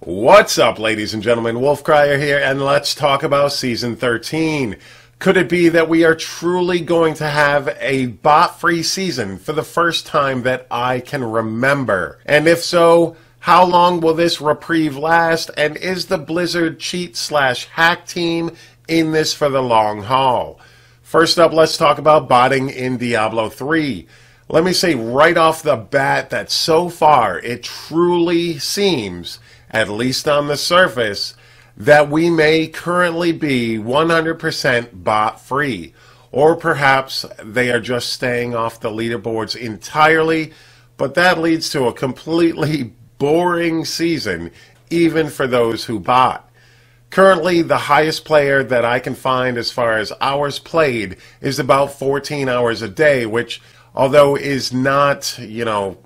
What's up, ladies and gentlemen? Wolfcrier here, and let's talk about Season 13. Could it be that we are truly going to have a bot-free season for the first time that I can remember? And if so, how long will this reprieve last? And is the Blizzard cheat/hack team in this for the long haul? First up, let's talk about botting in Diablo 3. Let me say right off the bat that so far it truly seems, at least on the surface, that we may currently be 100% bot-free. Or perhaps they are just staying off the leaderboards entirely, but that leads to a completely boring season, even for those who bot. Currently, the highest player that I can find as far as hours played is about 14 hours a day, which, although is not,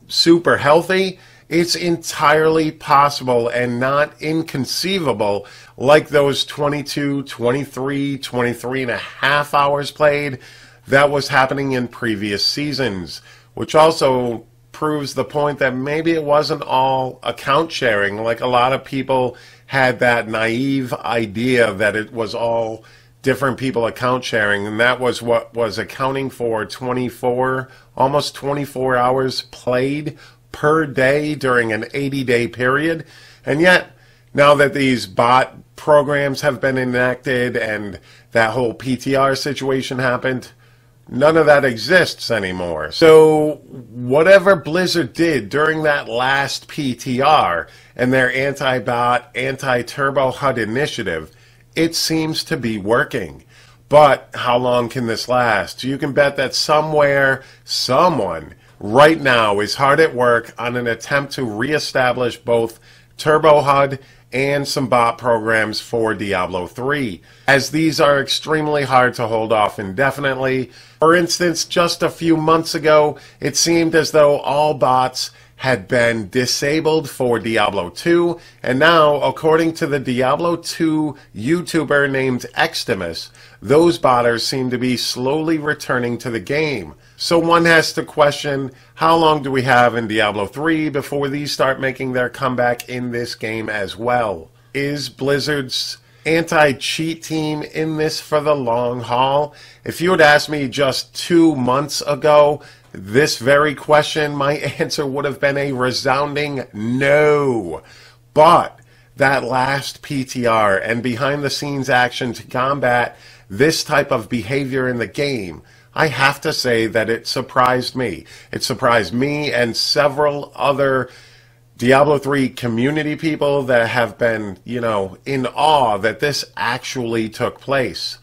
super healthy, it's entirely possible and not inconceivable like those 22, 23 and a half hours played that was happening in previous seasons, which also proves the point that maybe it wasn't all account sharing, like a lot of people had that naive idea that it was all different people account sharing, and that was what was accounting for almost 24 hours played per day during an 80-day period. And yet, now that these bot programs have been enacted and that whole PTR situation happened, none of that exists anymore. So whatever Blizzard did during that last PTR and their anti-bot, anti-turbo HUD initiative, it seems to be working. But how long can this last? You can bet that somewhere, someone right now is hard at work on an attempt to reestablish both Turbo HUD and some bot programs for Diablo 3, as these are extremely hard to hold off indefinitely. For instance, just a few months ago, it seemed as though all bots had been disabled for Diablo 2, and now, according to the Diablo 2 YouTuber named Xtimus, those botters seem to be slowly returning to the game. So one has to question, how long do we have in Diablo 3 before these start making their comeback in this game as well? Is Blizzard's anti-cheat team in this for the long haul? If you had asked me just 2 months ago this very question, my answer would have been a resounding no. But that last PTR and behind-the-scenes action to combat this type of behavior in the game, I have to say that it surprised me. It surprised me and several other Diablo 3 community people that have been, in awe that this actually took place.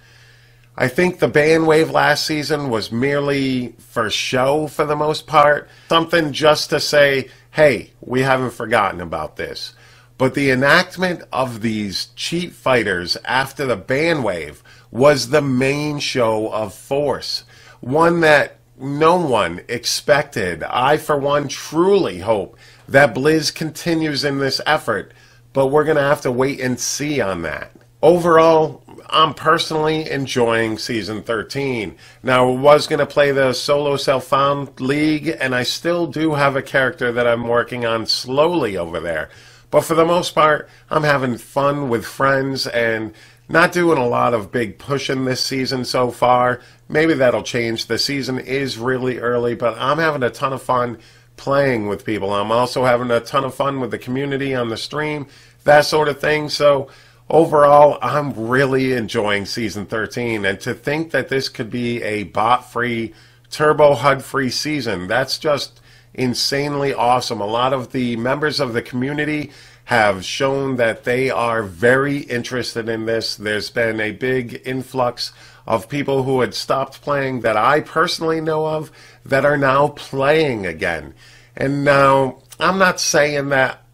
I think the ban wave last season was merely for show for the most part. Something just to say, hey, we haven't forgotten about this. But the enactment of these cheat fighters after the ban wave was the main show of force. One that no one expected. I, for one, truly hope that Blizz continues in this effort, but we're going to have to wait and see on that. Overall, I'm personally enjoying Season 13. Now, I was going to play the solo self-found league, and I still do have a character that I'm working on slowly over there. But for the most part, I'm having fun with friends and not doing a lot of big pushing this season so far. Maybe that'll change. The season is really early, but I'm having a ton of fun playing with people. I'm also having a ton of fun with the community on the stream, that sort of thing. So overall, I'm really enjoying Season 13. And to think that this could be a bot-free, turbo HUD-free season, that's just insanely awesome. A lot of the members of the community have shown that they are very interested in this. There's been a big influx of people who had stopped playing that I personally know of that are now playing again. And now, I'm not saying that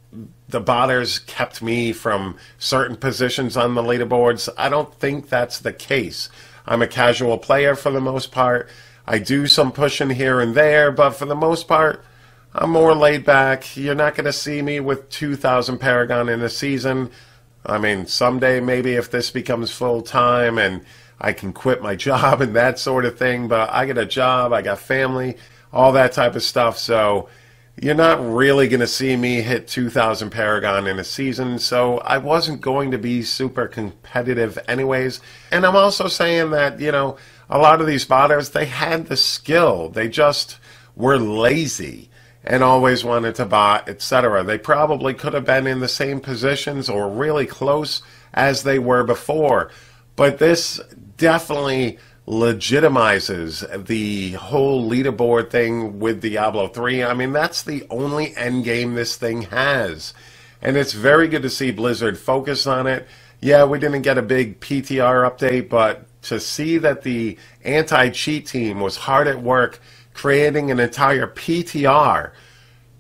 the botters kept me from certain positions on the leaderboards. I don't think that's the case. I'm a casual player for the most part. I do some pushing here and there, but for the most part, I'm more laid back. You're not going to see me with 2,000 Paragon in a season. I mean, someday maybe if this becomes full-time and I can quit my job and that sort of thing, but I got a job, I got family, all that type of stuff, so you're not really going to see me hit 2,000 Paragon in a season, so I wasn't going to be super competitive anyways. And I'm also saying that, you know, a lot of these botters, they had the skill. They just were lazy and always wanted to bot, etc. They probably could have been in the same positions or really close as they were before. But this definitely legitimizes the whole leaderboard thing with Diablo 3. I mean, that's the only end game this thing has. And it's very good to see Blizzard focus on it. Yeah, we didn't get a big PTR update, but to see that the anti-cheat team was hard at work creating an entire PTR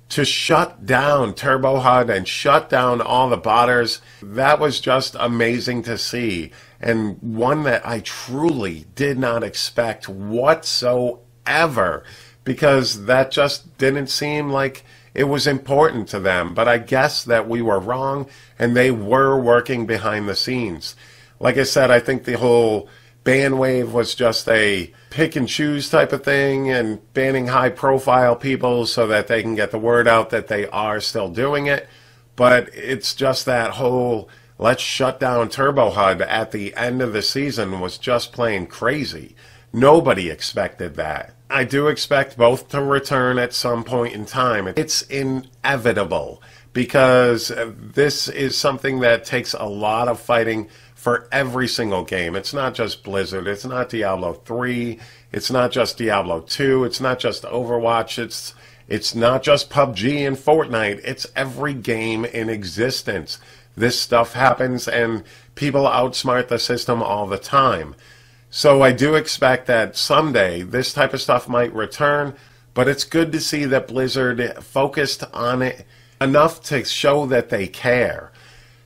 to shut down Turbo HUD and shut down all the botters, that was just amazing to see. And one that I truly did not expect whatsoever, because that just didn't seem like it was important to them. But I guess that we were wrong, and they were working behind the scenes. Like I said, I think the whole ban wave was just a pick and choose type of thing, and banning high profile people so that they can get the word out that they are still doing it. But it's just that whole let's shut down Turbo HUD at the end of the season was just plain crazy. Nobody expected that. I do expect both to return at some point in time. It's inevitable, because this is something that takes a lot of fighting for every single game. It's not just Blizzard. It's not Diablo 3. It's not just Diablo 2. It's not just Overwatch. It's not just PUBG and Fortnite. It's every game in existence. This stuff happens, and people outsmart the system all the time. So I do expect that someday this type of stuff might return, but it's good to see that Blizzard focused on it enough to show that they care.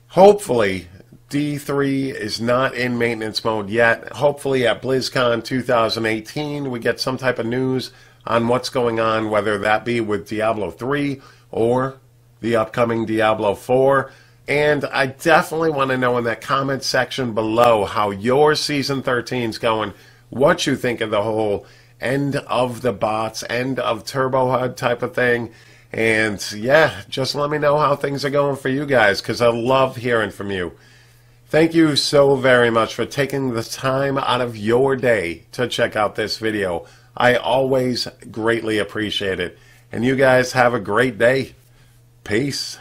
Hopefully, D3 is not in maintenance mode yet. Hopefully at BlizzCon 2018 we get some type of news on what's going on, whether that be with Diablo 3 or the upcoming Diablo 4. And I definitely want to know in that comment section below how your Season 13 is going, what you think of the whole end of the bots, end of Turbo HUD type of thing. And yeah, just let me know how things are going for you guys, because I love hearing from you. Thank you so very much for taking the time out of your day to check out this video. I always greatly appreciate it. And you guys have a great day. Peace.